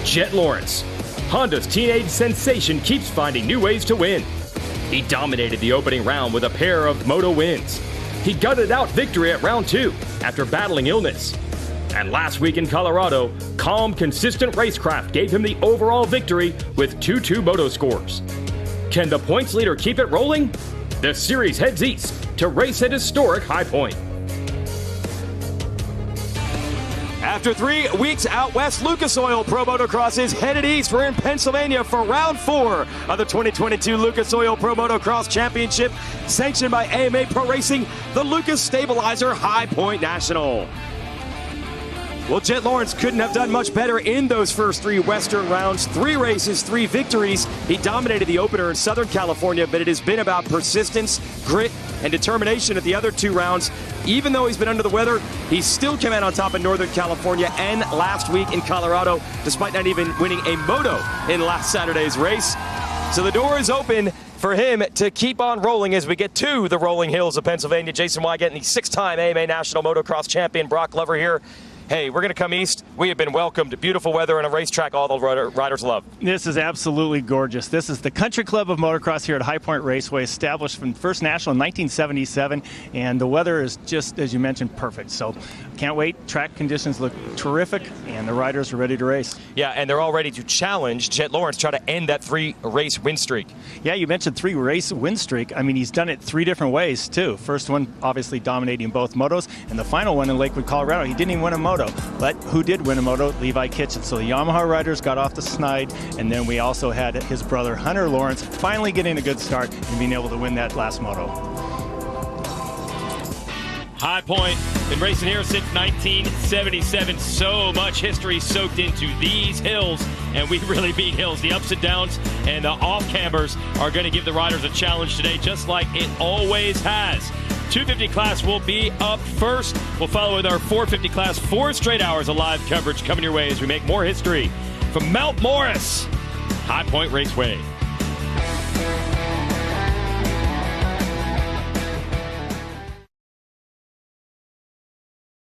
Jet Lawrence. Honda's teenage sensation keeps finding new ways to win. He dominated the opening round with a pair of Moto wins. He gutted out victory at round 2 after battling illness. And last week in Colorado, calm, consistent racecraft gave him the overall victory with 2-2 Moto scores. Can the points leader keep it rolling? The series heads east to race at historic High Point. After 3 weeks out west, Lucas Oil Pro Motocross is headed east. We're in Pennsylvania for round 4 of the 2022 Lucas Oil Pro Motocross Championship, sanctioned by MRPRO Racing, the Lucas Stabilizer High Point National. Well, Jet Lawrence couldn't have done much better in those first 3 Western rounds. 3 races, 3 victories. He dominated the opener in Southern California, but it has been about persistence, grit, and determination at the other 2 rounds. Even though he's been under the weather, he still came out on top in Northern California and last week in Colorado, despite not even winning a moto in last Saturday's race. So the door is open for him to keep on rolling as we get to the rolling hills of Pennsylvania. Jason Wygant, the 6-time AMA National Motocross Champion, Brock Glover here. Hey, we're going to come east. We have been welcomed. Beautiful weather and a racetrack all the riders love. This is absolutely gorgeous. This is the Country Club of Motocross here at High Point Raceway, established from First National in 1977, and the weather is just, as you mentioned, perfect. So can't wait. Track conditions look terrific, and the riders are ready to race. Yeah, and they're all ready to challenge Jet Lawrence, try to end that 3-race win streak. Yeah, you mentioned 3-race win streak. I mean, he's done it 3 different ways, too. First one, obviously dominating both motos, and the final one in Lakewood, Colorado, he didn't even win a moto. But who did win a moto? Levi Kitchen. So the Yamaha riders got off the snide, and then we also had his brother Hunter Lawrence finally getting a good start and being able to win that last moto. High Point, been racing here since 1977. So much history soaked into these hills, and we really beat hills. The ups and downs and the off-cambers are going to give the riders a challenge today, just like it always has. 250 class will be up first. We'll follow with our 450 class, 4 straight hours of live coverage coming your way as we make more history from Mount Morris, High Point Raceway.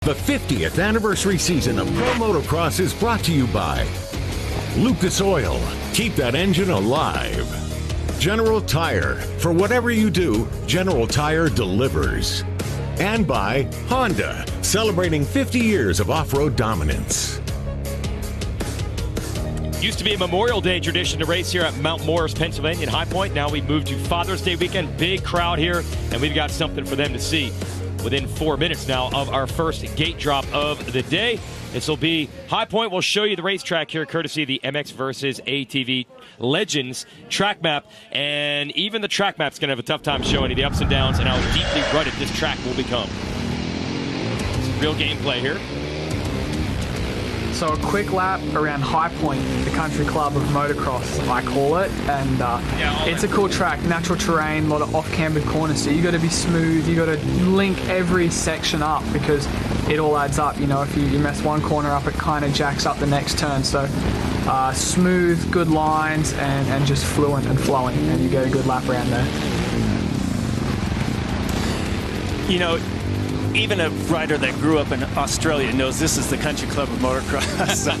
The 50th anniversary season of Pro Motocross is brought to you by Lucas Oil. Keep that engine alive. General Tire. For whatever you do, General Tire delivers. And by Honda, celebrating 50 years of off-road dominance. Used to be a Memorial Day tradition to race here at Mount Morris, Pennsylvania, in High Point. Now we've moved to Father's Day weekend. Big crowd here, and we've got something for them to see within 4 minutes now of our first gate drop of the day. This will be High Point. We'll show you the racetrack here, courtesy of the MX versus ATV Legends track map. And even the track map's going to have a tough time showing you the ups and downs and how deeply rutted this track will become. Real gameplay here. So a quick lap around High Point, the Country Club of Motocross, I call it, and it's a cool track, natural terrain, a lot of off-cambered corners, so you got to be smooth, you got to link every section up because it all adds up. You know, if you mess one corner up, it kind of jacks up the next turn. So smooth, good lines, and just fluent and flowing, and you get a good lap around there. You know, even a rider that grew up in Australia knows this is the Country Club of Motocross. So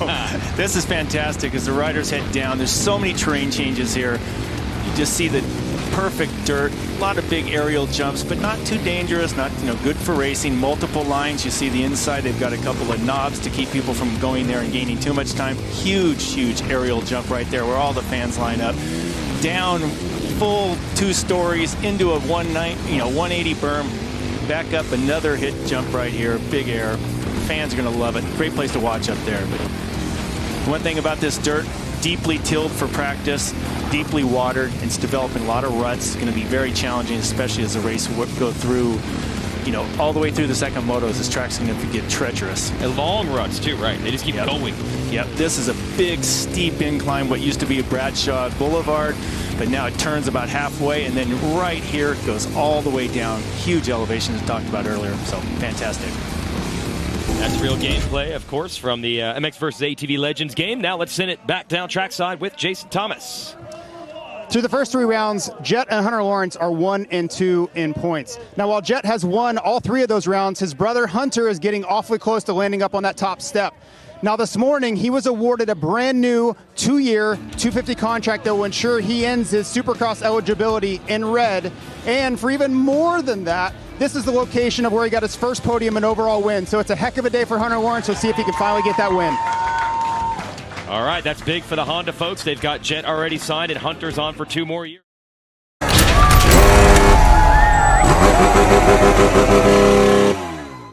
this is fantastic as the riders head down. There's so many terrain changes here. You just see the perfect dirt, a lot of big aerial jumps, but not too dangerous, not good for racing. Multiple lines. You see the inside. They've got a couple of knobs to keep people from going there and gaining too much time. Huge, huge aerial jump right there where all the fans line up. Down full 2 stories into a 180 berm. Back up, another hit jump right here, big air. Fans are going to love it. Great place to watch up there. But one thing about this dirt, deeply tilled for practice, deeply watered, and it's developing a lot of ruts. It's going to be very challenging, especially as the race go through, all the way through the second motos. This track's going to get treacherous. And long ruts too, right? They just keep going. Yep, this is a big, steep incline, what used to be a Bradshaw Boulevard, but now it turns about halfway, and then right here it goes all the way down. Huge elevation, as talked about earlier, so fantastic. That's real gameplay, of course, from the MX versus ATV Legends game. Now let's send it back down trackside with Jason Thomas. Through the first 3 rounds, Jet and Hunter Lawrence are 1 and 2 in points. Now, while Jet has won all 3 of those rounds, his brother Hunter is getting awfully close to landing up on that top step. Now this morning, he was awarded a brand new 2-year, $250 contract that will ensure he ends his Supercross eligibility in red. And for even more than that, this is the location of where he got his first podium and overall win. So it's a heck of a day for Hunter Lawrence. We'll see if he can finally get that win. All right, that's big for the Honda folks. They've got Jet already signed, and Hunter's on for 2 more years.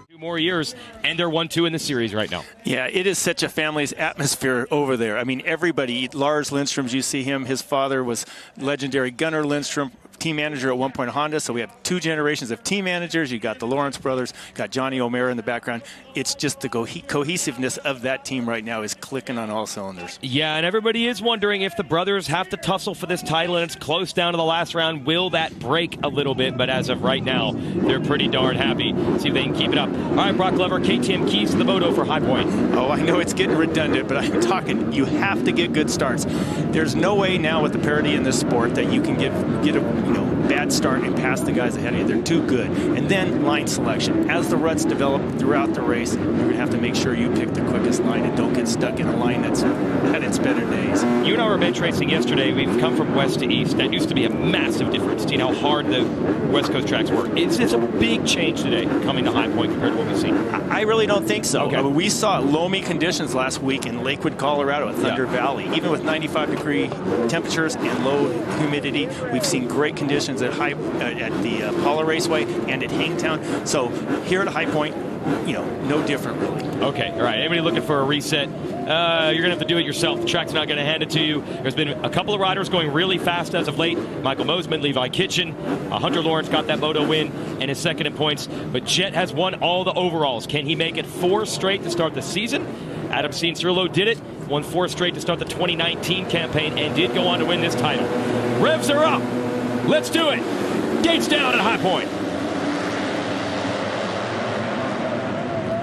2 more years, and they're 1-2 in the series right now. Yeah, it is such a family's atmosphere over there. I mean, everybody, Lars Lindstrom's, you see him, his father was legendary Gunnar Lindstrom, team manager at one point Honda, so we have 2 generations of team managers. You got the Lawrence brothers, got Johnny O'Mara in the background. It's just the cohesiveness of that team right now is clicking on all cylinders. Yeah, and everybody is wondering if the brothers have to tussle for this title and it's close down to the last round. Will that break a little bit? But as of right now, they're pretty darn happy. See if they can keep it up. All right, Brock Glover, KTM keys to the Moto for High Point. Oh, I know it's getting redundant, but I'm talking, you have to get good starts. There's no way now with the parity in this sport that you can get a bad start and pass the guys ahead of you. They're too good. And then line selection. As the ruts develop throughout the race, you're going to have to make sure you pick the quickest line and don't get stuck in a line that's had its better days. You and I were bench racing yesterday. We've come from west to east. That used to be a massive difference. Do you know how hard the West Coast tracks were? It's a big change today coming to High Point compared to what we've seen. I really don't think so. Okay. I mean, we saw loamy conditions last week in Lakewood, Colorado at Thunder Valley. Even with 95-degree temperatures and low humidity, we've seen great conditions at the Paula Raceway and at Hangtown. So here at High Point, no different really. Okay, all right. Anybody looking for a reset? You're going to have to do it yourself. The track's not going to hand it to you. There's been a couple of riders going really fast as of late. Michael Mosman, Levi Kitchen, Hunter Lawrence got that Moto win and is second in points. But Jet has won all the overalls. Can he make it 4 straight to start the season? Adam Cianciarulo did it. Won 4 straight to start the 2019 campaign and did go on to win this title. Revs are up. Let's do it. Gates down at High Point.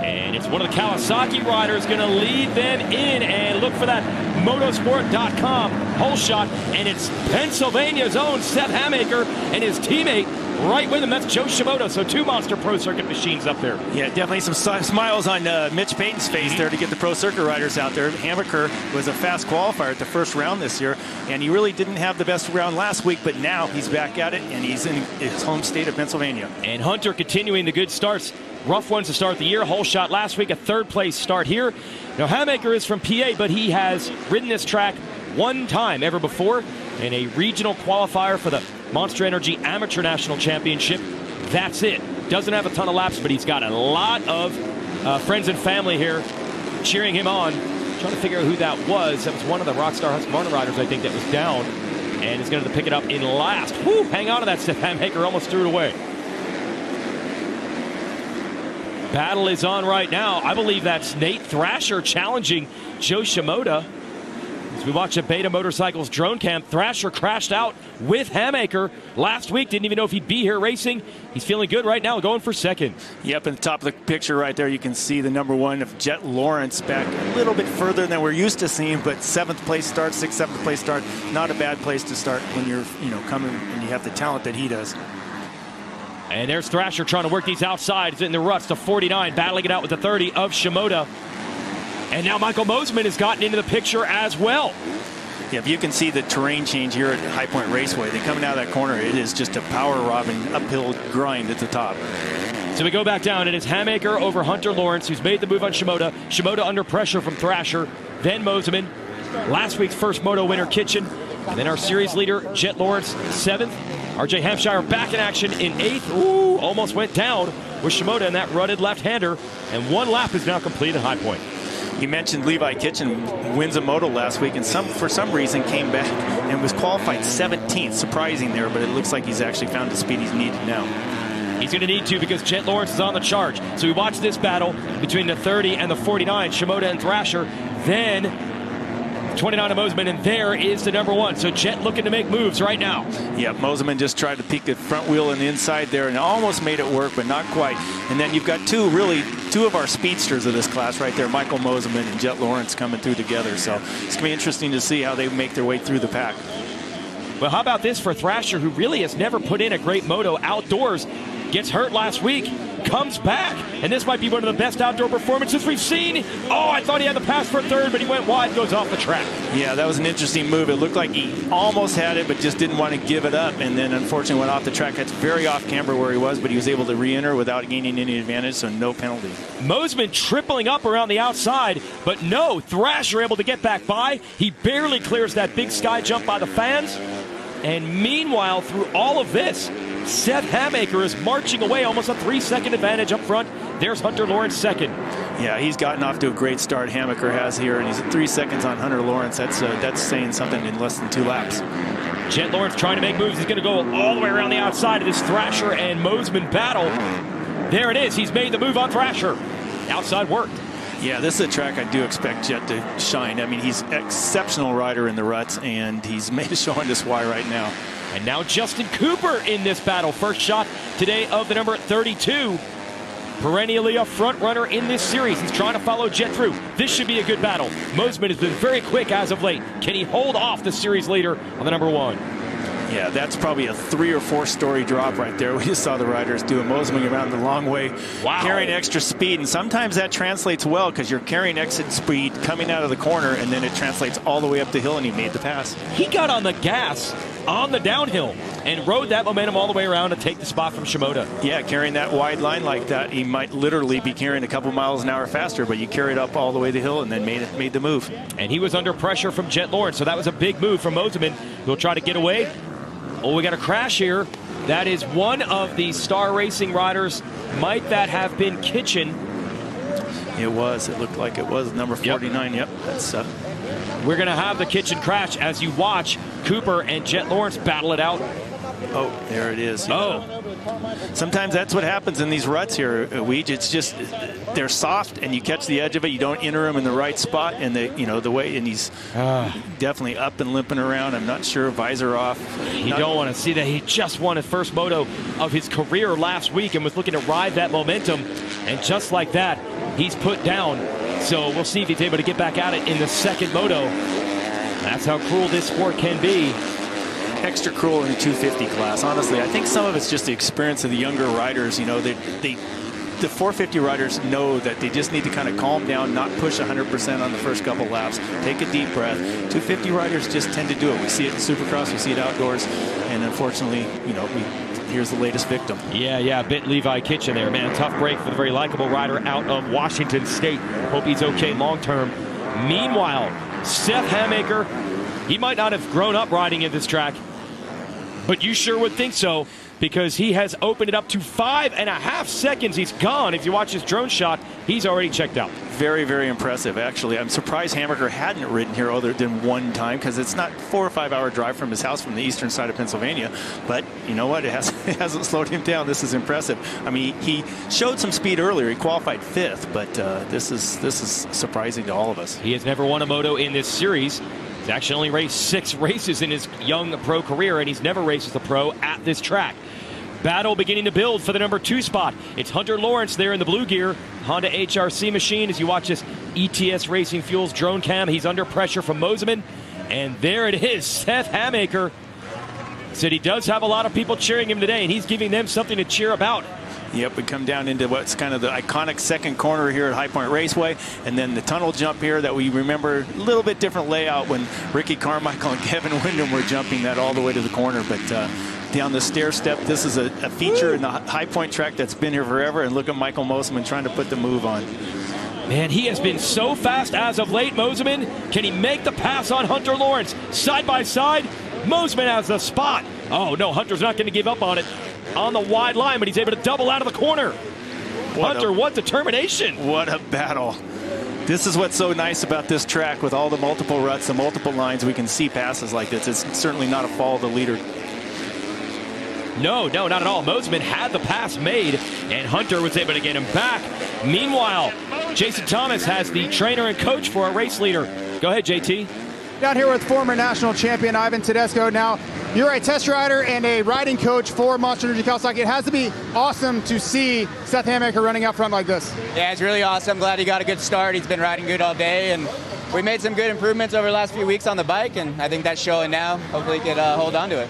And it's one of the Kawasaki riders going to lead them in, and look for that motosport.com hole shot, and it's Pennsylvania's own Seth Hamaker and his teammate right with him. That's Joe Shimoda. So 2 monster Pro Circuit machines up there. Yeah, definitely some smiles on Mitch Payton's face there to get the Pro Circuit riders out there. Hamaker was a fast qualifier at the first round this year, and he really didn't have the best round last week, but now he's back at it, and he's in his home state of Pennsylvania. And Hunter continuing the good starts. Rough ones to start the year. Whole shot last week, a 3rd place start here. Now, Hamaker is from PA, but he has ridden this track 1 time ever before in a regional qualifier for the Monster Energy Amateur National Championship. That's it. Doesn't have a ton of laps, but he's got a lot of friends and family here cheering him on. Trying to figure out who that was. That was one of the Rockstar Husqvarna riders, I think, that was down and is going to pick it up in last. Whew, hang on to that, Seth Hamaker almost threw it away. Battle is on right now. I believe that's Nate Thrasher challenging Joe Shimoda. As we watch at Beta Motorcycles drone cam, Thrasher crashed out with Hamaker last week. Didn't even know if he'd be here racing. He's feeling good right now, going for second. Yep, in the top of the picture right there, you can see the #1 of Jet Lawrence back a little bit further than we're used to seeing, but 7th place start, 6th, 7th place start. Not a bad place to start when you're, coming and you have the talent that he does. And there's Thrasher trying to work these outsides in the ruts to 49, battling it out with the 30 of Shimoda. And now Michael Mosman has gotten into the picture as well. Yeah, if you can see the terrain change here at High Point Raceway, they coming out of that corner, it is just a power-robbing uphill grind at the top. So we go back down. It is Hamaker over Hunter Lawrence, who's made the move on Shimoda. Shimoda under pressure from Thrasher, then Mosman. Last week's first Moto winner, Kitchen. And then our series leader, Jet Lawrence, 7th. RJ Hampshire back in action in 8th. Ooh, almost went down with Shimoda and that rutted left-hander. And 1 lap is now complete at High Point. You mentioned Levi Kitchen wins a Moto last week, and for some reason came back and was qualified 17th. Surprising there, but it looks like he's actually found the speed he's needed now. He's going to need to because Jet Lawrence is on the charge. So we watch this battle between the 30 and the 49, Shimoda and Thrasher. Then 29 of Mosman, and there is the #1. So Jet looking to make moves right now. Yeah, Mosman just tried to peek the front wheel on the inside there and almost made it work, but not quite. And then you've got two of our speedsters of this class right there, Michael Mosman and Jet Lawrence coming through together. So it's going to be interesting to see how they make their way through the pack. Well, how about this for Thrasher, who really has never put in a great moto outdoors? gets hurt last week, comes back, and this might be one of the best outdoor performances we've seen. Oh, I thought he had the pass for third, but he went wide, goes off the track. Yeah, that was an interesting move. It looked like he almost had it, but just didn't want to give it up, and then unfortunately went off the track. That's very off camber where he was, but he was able to re-enter without gaining any advantage, so no penalty. Mosiman tripling up around the outside, but no, Thrasher able to get back by. He barely clears that big sky jump by the fans. And meanwhile, through all of this, Seth Hamaker is marching away, almost a 3-second advantage up front. There's Hunter Lawrence second. Yeah, he's gotten off to a great start, Hamaker has here, and he's at 3 seconds on Hunter Lawrence. That's saying something in less than 2 laps. Jet Lawrence trying to make moves. He's going to go all the way around the outside of this Thrasher and Mosiman battle. There it is. He's made the move on Thrasher. Outside worked. Yeah, this is a track I do expect Jet to shine. I mean, he's an exceptional rider in the ruts, and he's made a show on this Y right now. And now Justin Cooper in this battle. First shot today of the number 32. Perennially a front runner in this series. He's trying to follow Jet through. This should be a good battle. Mosiman has been very quick as of late. Can he hold off the series leader on the number 1? Yeah, that's probably a 3 or 4 story drop right there. We just saw the riders do a Mosiman around the long way, carrying extra speed. And sometimes that translates well because you're carrying exit speed coming out of the corner, and then it translates all the way up the hill, and he made the pass. He got on the gas on the downhill and rode that momentum all the way around to take the spot from Shimoda. Yeah, carrying that wide line like that, he might literally be carrying a couple miles an hour faster, but you carry it up all the way the hill and then made the move. And he was under pressure from Jet Lawrence, so that was a big move from Mosiman. He'll try to get away. Oh, we got a crash here. That is one of the Star Racing riders. Might that have been Kitchen? It was. It looked like it was number 49. Yep. That's We're going to have the Kitchen crash as you watch Cooper and Jet Lawrence battle it out. Oh, there it is. Oh. Sometimes that's what happens in these ruts here, Weege. It's just they're soft, and you catch the edge of it. You don't enter them in the right spot, and the way, and he's definitely up and limping around. I'm not sure, visor off. You don't want to see that. He just won his first moto of his career last week and was looking to ride that momentum, and just like that, he's put down. So we'll see if he's able to get back at it in the second moto. That's how cruel this sport can be. Extra cruel in the 250 class. Honestly, I think some of it's just the experience of the younger riders. You know, the 450 riders know that they just need to kind of calm down, not push 100% on the first couple laps, take a deep breath. 250 riders just tend to do it. We see it in Supercross, we see it outdoors, and unfortunately, here's the latest victim. Yeah, bit Levi Kitchen there, man. Tough break for the very likable rider out of Washington State. Hope he's okay long term. Meanwhile, Seth Hamaker, he might not have grown up riding in this track, but you sure would think so, because he has opened it up to 5.5 seconds. He's gone. If you watch his drone shot, he's already checked out. Very, very impressive, actually. I'm surprised Hamaker hadn't ridden here other than one time, because it's not 4 or 5 hour drive from his house from the eastern side of Pennsylvania. But you know what? It hasn't slowed him down. This is impressive. I mean, he showed some speed earlier. He qualified 5th, but this is surprising to all of us. He has never won a moto in this series. He's actually only raced 6 races in his young pro career, and he's never raced as a pro at this track. Battle beginning to build for the number 2 spot. It's Hunter Lawrence there in the blue gear. Honda HRC machine as you watch this ETS Racing Fuels drone cam. He's under pressure from Mosiman. And there it is. Seth Hamaker said he does have a lot of people cheering him today, and he's giving them something to cheer about. Yep, we come down into what's kind of the iconic second corner here at High Point Raceway, and then the tunnel jump here that we remember, a little bit different layout when Ricky Carmichael and Kevin Windham were jumping that all the way to the corner, but down the stair step, this is a feature in the High Point track that's been here forever, and look at Michael Mosiman trying to put the move on. Man, he has been so fast as of late. Mosiman, can he make the pass on Hunter Lawrence? Side by side, Mosiman has the spot. Oh no, Hunter's not going to give up on it on the wide line, but he's able to double out of the corner. Hunter, what determination. What a battle. This is what's so nice about this track with all the multiple ruts, the multiple lines. We can see passes like this. It's certainly not a fall of the leader. No, not at all. Mosiman had the pass made, and Hunter was able to get him back. Meanwhile, Jason Thomas has the trainer and coach for a race leader. Go ahead, JT. Down here with former national champion Ivan Tedesco. Now, you're a test rider and a riding coach for Monster Energy Kawasaki. It has to be awesome to see Seth Hamaker running out front like this. Yeah, it's really awesome. I'm glad he got a good start. He's been riding good all day, and we made some good improvements over the last few weeks on the bike, and I think that's showing now. Hopefully, we can hold on to it.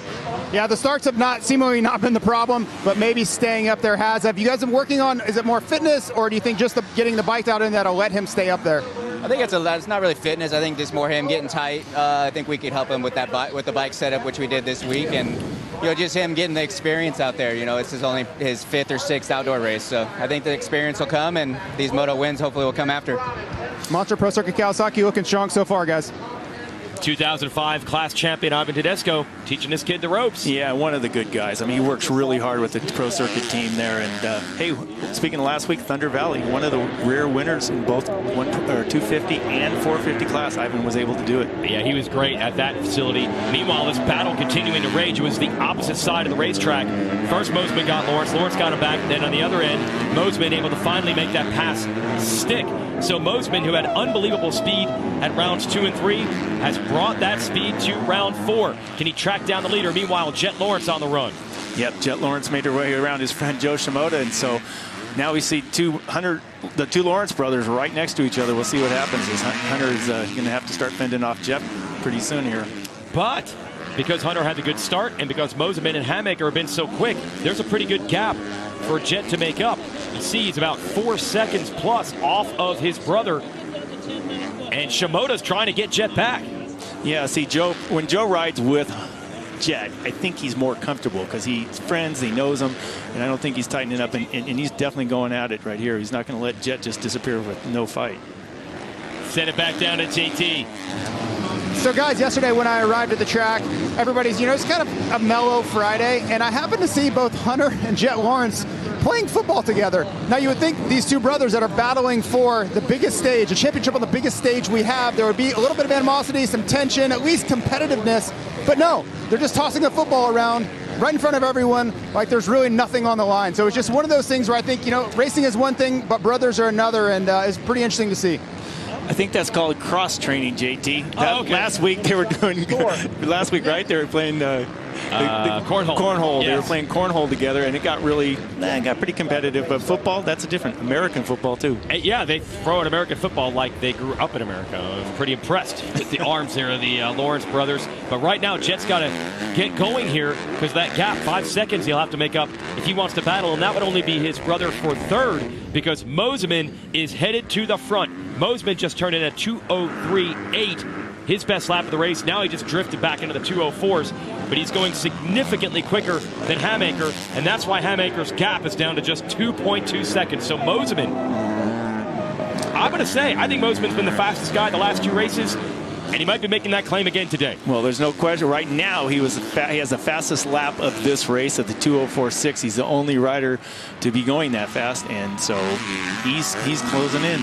Yeah, the starts have seemingly not been the problem, but maybe staying up there has. Have you guys been working on, is it more fitness, or do you think just getting the bike out in that'll let him stay up there? I think it's not really fitness. I think just more him getting tight. I think we could help him with that with the bike setup, which we did this week, and just him getting the experience out there. It's only his 5th or 6th outdoor race, so I think the experience will come, and these Moto wins hopefully will come after. Monster Pro Circuit Kawasaki looking strong so far, guys. 2005 class champion Ivan Tedesco teaching this kid the ropes. Yeah, one of the good guys. I mean, he works really hard with the Pro Circuit team there. And hey, speaking of last week, Thunder Valley, one of the rare winners in both 250 and 450 class. Ivan was able to do it. Yeah, he was great at that facility. Meanwhile, this battle continuing to rage. It was the opposite side of the racetrack. First, Mosman got Lawrence. Lawrence got him back. Then on the other end, Mosman able to finally make that pass stick. So Mosman, who had unbelievable speed at rounds 2 and 3, has brought that speed to round 4. Can he track down the leader? Meanwhile, Jet Lawrence on the run. Yep, Jet Lawrence made her way around his friend Joe Shimoda, and so now we see the two Lawrence brothers right next to each other. We'll see what happens. Hunter is going to have to start fending off Jet pretty soon here. But because Hunter had the good start and because Mosman and Hammaker have been so quick, there's a pretty good gap for Jet to make up. You see he's about 4 seconds plus off of his brother. And Shimoda's trying to get Jet back. Yeah, see, when Joe rides with Jet, I think he's more comfortable because he's friends, he knows him, and I don't think he's tightening up, and he's definitely going at it right here. He's not going to let Jet just disappear with no fight. Send it back down to JT. So guys, yesterday when I arrived at the track, everybody's, it's kind of a mellow Friday, and I happened to see both Hunter and Jet Lawrence playing football together. Now you would think these two brothers that are battling for the biggest stage, a championship on the biggest stage we have, there would be a little bit of animosity, some tension, at least competitiveness, but no, they're just tossing the football around right in front of everyone like there's really nothing on the line. So it's just one of those things where I think, racing is one thing, but brothers are another, and it's pretty interesting to see. I think that's called cross training, JT. Okay. Last week they were doing. Last week, right? They were playing cornhole. Cornhole. Yes. They were playing cornhole together, and it got pretty competitive. But football, that's a different American football too. Yeah, they throw in American football like they grew up in America. I was pretty impressed with the arms there of the Lawrence brothers. But right now, Jet's got to get going here because that gap, 5 seconds, he'll have to make up if he wants to battle, and that would only be his brother for third because Mosman is headed to the front. Mosman just turned in a 2:03.8, his best lap of the race. Now he just drifted back into the 2:04s, but he's going significantly quicker than Hammaker, and that's why Hammaker's gap is down to just 2.2 seconds. So Mosman, I'm going to say, I think Mosman's been the fastest guy the last 2 races, and he might be making that claim again today. Well, there's no question. Right now, he has the fastest lap of this race at the 2:04.6. He's the only rider to be going that fast, and so he's closing in.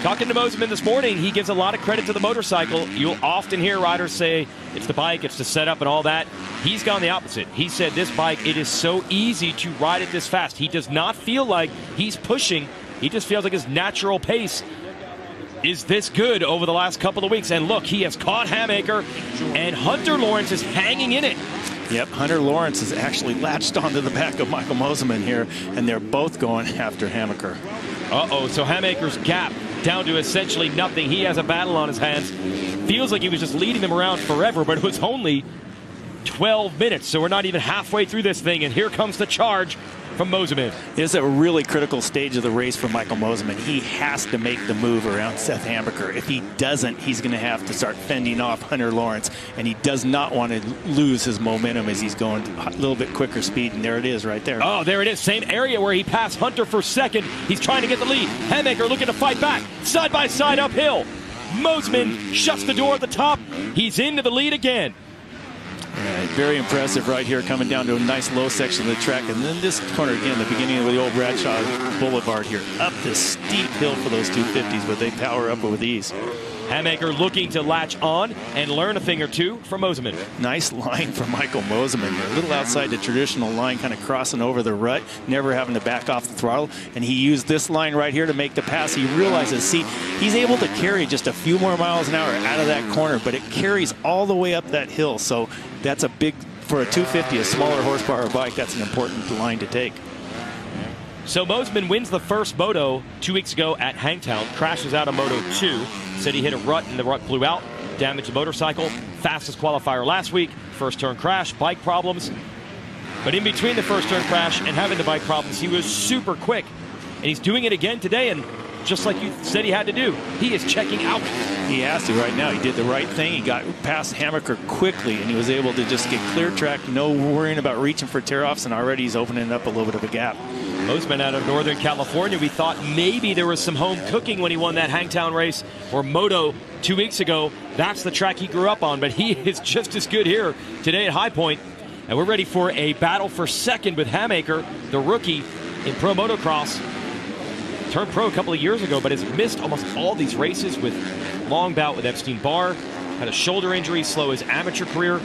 Talking to Mosman this morning, he gives a lot of credit to the motorcycle. You'll often hear riders say it's the bike, it's the setup and all that. He's gone the opposite. He said this bike, it is so easy to ride it this fast. He does not feel like he's pushing. He just feels like his natural pace is this good over the last couple of weeks. And look, he has caught Hammaker, and Hunter Lawrence is hanging in it. Yep, Hunter Lawrence has actually latched onto the back of Michael Mosman here, and they're both going after Hammaker. So Hammaker's gap down to essentially nothing. He has a battle on his hands. Feels like he was just leading them around forever, but it was only 12 minutes, so we're not even halfway through this thing, and here comes the charge from Mosman. This is a really critical stage of the race for Michael Mosman. He has to make the move around Seth Hammaker. If he doesn't, he's going to have to start fending off Hunter Lawrence, and he does not want to lose his momentum as he's going a little bit quicker speed, and there it is right there. Oh, there it is. Same area where he passed Hunter for second. He's trying to get the lead. Hammaker looking to fight back. Side by side uphill. Mosman shuts the door at the top. He's into the lead again. Right, very impressive right here, coming down to a nice low section of the track. And then this corner again, the beginning of the old Bradshaw Boulevard here. Up this steep hill for those 250s, but they power up with ease. Hammaker looking to latch on and learn a thing or two from Mosman. Nice line from Michael Mosman. A little outside the traditional line, kind of crossing over the rut, never having to back off the throttle. And he used this line right here to make the pass. He realizes, see, he's able to carry just a few more miles an hour out of that corner, but it carries all the way up that hill. So that's a big, for a 250, a smaller horsepower bike, that's an important line to take. So Mosman wins the first Moto 2 weeks ago at Hangtown, crashes out of Moto 2, said he hit a rut and the rut blew out, damaged the motorcycle, fastest qualifier last week, first turn crash, bike problems. But in between the first turn crash and having the bike problems, he was super quick. And he's doing it again today, and just like you said he had to do, he is checking out. He has to right now. He did the right thing. He got past Hammaker quickly, and he was able to just get clear track, no worrying about reaching for tear-offs, and already he's opening up a little bit of a gap. Mosman out of Northern California. We thought maybe there was some home cooking when he won that Hangtown race or Moto 2 weeks ago. That's the track he grew up on, but he is just as good here today at High Point. And we're ready for a battle for second with Hammaker, the rookie in Pro Motocross. Turned pro a couple of years ago, but has missed almost all these races with long bout with Epstein-Barr. Had a shoulder injury, slow his amateur career.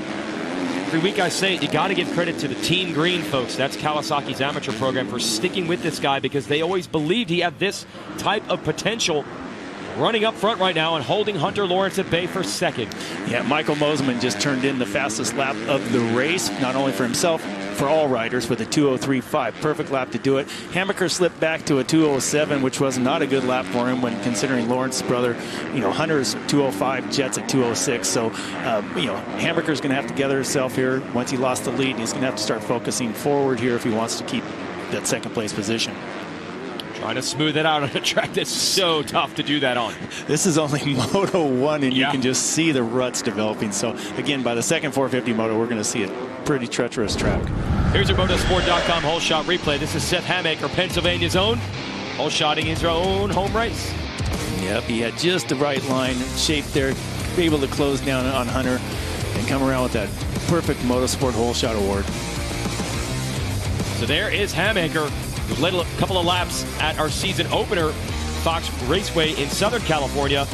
Every week I say it, you got to give credit to the Team Green folks. That's Kawasaki's amateur program for sticking with this guy because they always believed he had this type of potential. Running up front right now and holding Hunter Lawrence at bay for second. Yeah, Michael Mosman just turned in the fastest lap of the race, not only for himself, for all riders with a 2:03.5. Perfect lap to do it. Hammaker slipped back to a 2:07, which was not a good lap for him when considering Lawrence's brother, Hunter's 2:05, Jet's at 2:06. So, Hammaker's going to have to gather himself here once he lost the lead. He's going to have to start focusing forward here if he wants to keep that second place position. Trying to smooth it out on a track that's so tough to do that on. This is only Moto 1, and you can just see the ruts developing. So, again, by the second 450 Moto, we're going to see a pretty treacherous track. Here's your motosport.com whole shot replay. This is Seth Hammaker, Pennsylvania's own, whole shotting his own home race. Yep, he had just the right line shape there, be able to close down on Hunter and come around with that perfect Motosport whole shot award. So there is Hammaker, who led a couple of laps at our season opener, Fox Raceway in Southern California,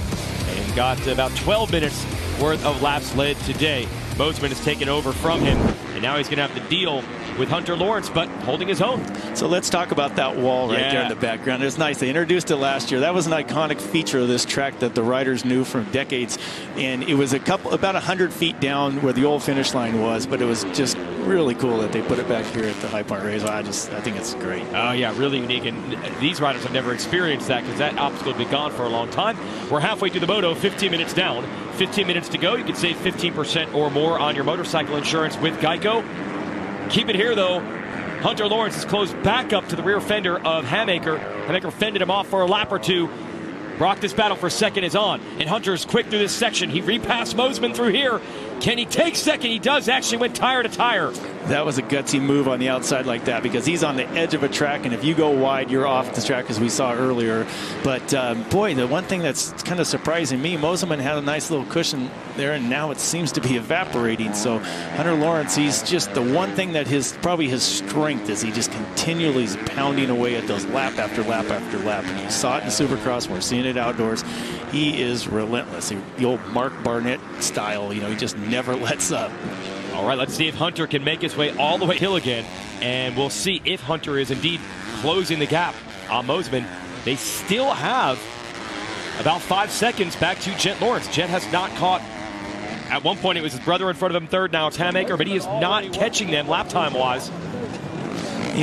and got about 12 minutes worth of laps led today. Mosman has taken over from him, and now he's going to have to deal with Hunter Lawrence, but holding his own. So let's talk about that wall right there in the background. It's nice. They introduced it last year. That was an iconic feature of this track that the riders knew from decades, and it was about 100 feet down where the old finish line was, but it was just really cool that they put it back here at the High Point race. I think it's great. Oh yeah, really unique, and these riders have never experienced that because that obstacle had been gone for a long time. We're halfway through the Moto, 15 minutes down, 15 minutes to go. You can save 15% or more on your motorcycle insurance with Geico. Keep it here though. Hunter Lawrence is closed back up to the rear fender of Hammaker. Hammaker fended him off for a lap or two. Brock, this battle for second is on, and Hunter's quick through this section. He repassed Mosman through here. Can he take second? He does. Actually went tire to tire. That was a gutsy move on the outside like that because he's on the edge of a track, and if you go wide, you're off the track as we saw earlier. But, boy, the one thing that's kind of surprising me, Mosman had a nice little cushion there, and now it seems to be evaporating. So Hunter Lawrence, he's just the one thing that probably his strength is he just continually is pounding away at those lap after lap after lap. And you saw it in the Supercross. We're seeing it outdoors. He is relentless. The old Mark Barnett style, he just never lets up. All right, let's see if Hunter can make his way all the way hill again, and we'll see if Hunter is indeed closing the gap on Mosman. They still have about 5 seconds back to Jet Lawrence. Jet has not caught. At one point, it was his brother in front of him third. Now it's Hammaker, but he is not catching them lap time-wise.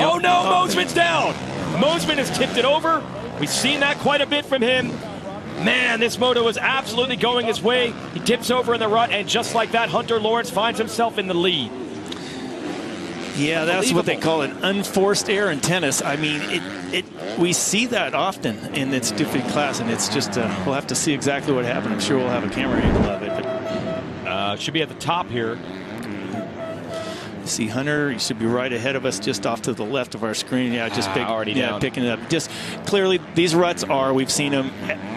Oh, no, Mosman's down. Mosman has tipped it over. We've seen that quite a bit from him. Man, this Moto is absolutely going his way. He tips over in the rut, and just like that, Hunter Lawrence finds himself in the lead. Yeah, that's what they call an unforced error in tennis. I mean, we see that often in its stupid class, and it's just, we'll have to see exactly what happened. I'm sure we'll have a camera angle of it. But should be at the top here. See Hunter, he should be right ahead of us, just off to the left of our screen. Yeah, just picking it up. Just clearly, these ruts we've seen them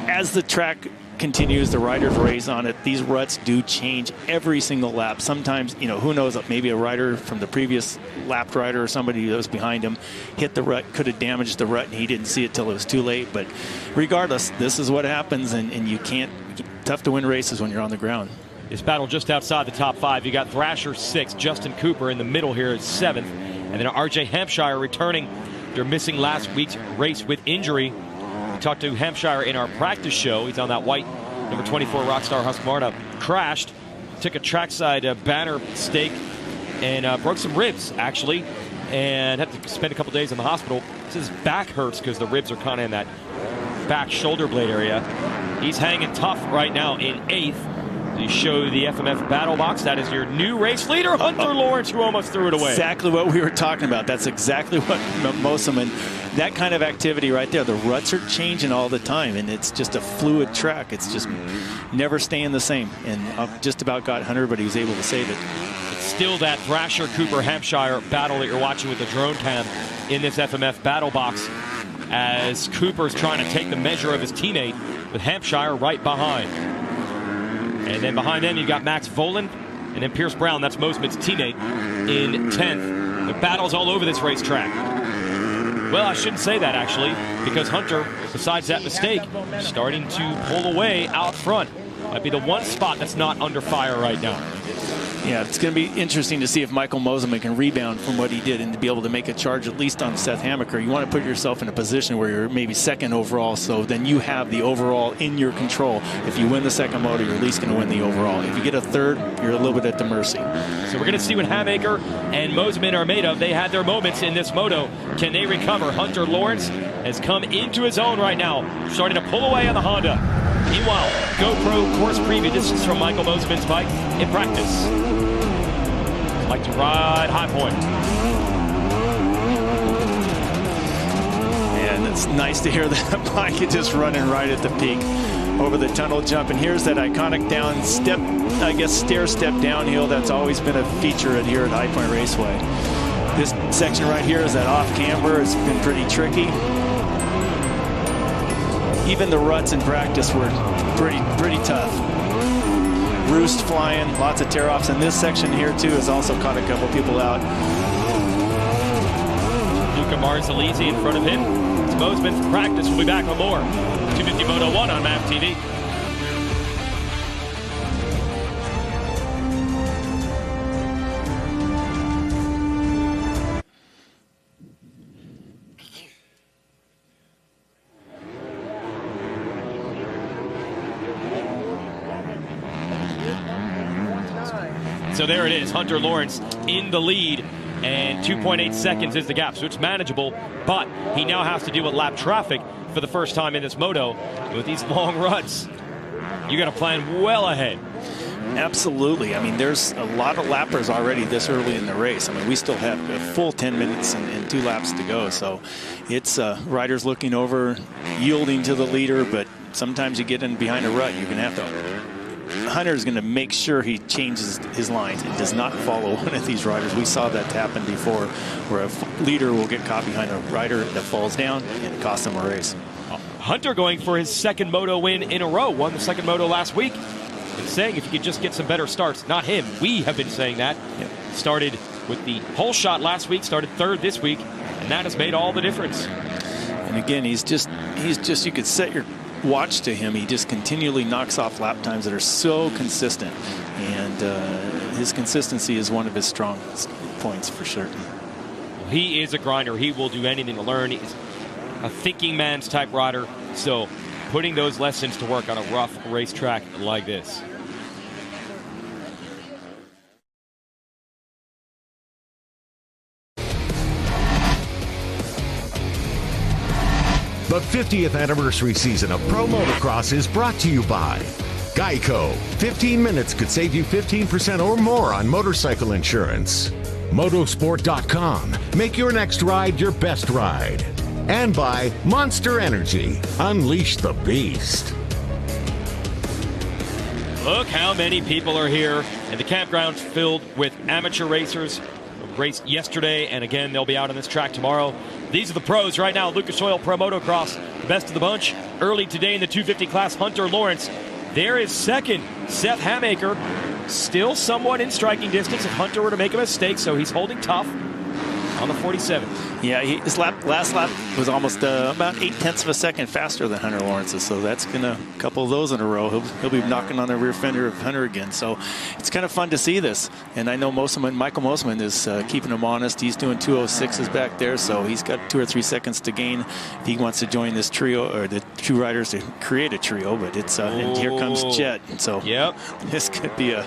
as the track continues, the riders race on it. These ruts do change every single lap. Sometimes, who knows, maybe a rider from the previous lapped rider or somebody that was behind him hit the rut, could have damaged the rut, and he didn't see it till it was too late. But regardless, this is what happens, and you can't. Tough to win races when you're on the ground. This battle just outside the top 5. You got Thrasher 6th, Justin Cooper in the middle here at 7th, and then R.J. Hampshire returning. They're missing last week's race with injury. We talked to Hampshire in our practice show. He's on that white number 24 Rockstar Husqvarna. Crashed, took a trackside banner stake, and broke some ribs, actually. and had to spend a couple days in the hospital. His back hurts because the ribs are kind of in that back shoulder blade area. He's hanging tough right now in 8th. You show the FMF battle box. That is your new race leader, Hunter Lawrence, who almost threw it away. Exactly what we were talking about. That's exactly what Moseman, that kind of activity right there. The ruts are changing all the time, and it's just a fluid track. It's just never staying the same. And I've just about got Hunter, but he was able to save it. It's still that Thrasher Cooper Hampshire battle that you're watching with the drone cam in this FMF battle box, as Cooper's trying to take the measure of his teammate with Hampshire right behind. And then behind them, you've got Max Voland, and then Pierce Brown. That's Moseman's teammate in 10th. The battle's all over this racetrack. Well, I shouldn't say that, actually, because Hunter, besides that mistake, starting to pull away out front. Might be the one spot that's not under fire right now. Yeah, it's going to be interesting to see if Michael Moseman can rebound from what he did and to be able to make a charge at least on Seth Hammaker. You want to put yourself in a position where you're maybe 2nd overall, so then you have the overall in your control. If you win the 2nd moto, you're at least going to win the overall. If you get a 3rd, you're a little bit at the mercy. So we're going to see what Hammaker and Moseman are made of. They had their moments in this moto. Can they recover? Hunter Lawrence has come into his own right now, starting to pull away on the Honda. Meanwhile, GoPro course preview. This is from Michael Moseman's bike in practice. Like to ride High Point. And it's nice to hear that bike is just running right at the peak over the tunnel jump. And here's that iconic down step, I guess, stair step downhill that's always been a feature here at High Point Raceway. This section right here is that off camber. It's been pretty tricky. Even the ruts in practice were pretty tough. Roost flying, lots of tear-offs, and this section here too has also caught a couple people out. Luca Marzalese in front of him. It's Moseman for practice. We'll be back with more 250 Moto 1 on MAP TV. So there it is, Hunter Lawrence in the lead, and 2.8 seconds is the gap, so it's manageable, but he now has to deal with lap traffic for the first time in this moto with these long ruts. You got to plan well ahead. Absolutely. I mean, there's a lot of lappers already this early in the race. I mean, we still have a full 10 minutes and 2 laps to go, so it's riders looking over, yielding to the leader, but sometimes you get in behind a rut, you're going to have to. Hunter is going to make sure he changes his lines and does not follow one of these riders. We saw that happen before, where a leader will get caught behind a rider that falls down and it costs him a race. Hunter going for his 2nd moto win in a row. Won the 2nd moto last week. Been saying if you could just get some better starts. Not him. We have been saying that. Yep. Started with the whole shot last week. Started 3rd this week, and that has made all the difference. And again, he's just you could set your watch to him. He just continually knocks off lap times that are so consistent, and his consistency is one of his strong points for certain. He is a grinder. He will do anything to learn. He's a thinking man's type rider, so putting those lessons to work on a rough racetrack like this. The 50th anniversary season of Pro Motocross is brought to you by Geico. 15 minutes could save you 15% or more on motorcycle insurance. Motosport.com. Make your next ride your best ride. And by Monster Energy. Unleash the beast. Look how many people are here, and the campground's filled with amateur racers. Raced yesterday, and again, they'll be out on this track tomorrow. These are the pros right now. Lucas Oil Pro Motocross, the best of the bunch. Early today in the 250 class, Hunter Lawrence. There is 2nd, Seth Hammaker. Still somewhat in striking distance if Hunter were to make a mistake, so he's holding tough on the 47. Yeah, his last lap was almost about 0.8 of a second faster than Hunter Lawrence's, so that's going to, a couple of those in a row, he'll be knocking on the rear fender of Hunter again. So it's kind of fun to see this, and I know Michael Moseman is keeping him honest. He's doing 206s back there, so he's got 2 or 3 seconds to gain if he wants to join this trio, or the 2 riders to create a trio. But it's and here comes Jet, so yep, this could be a.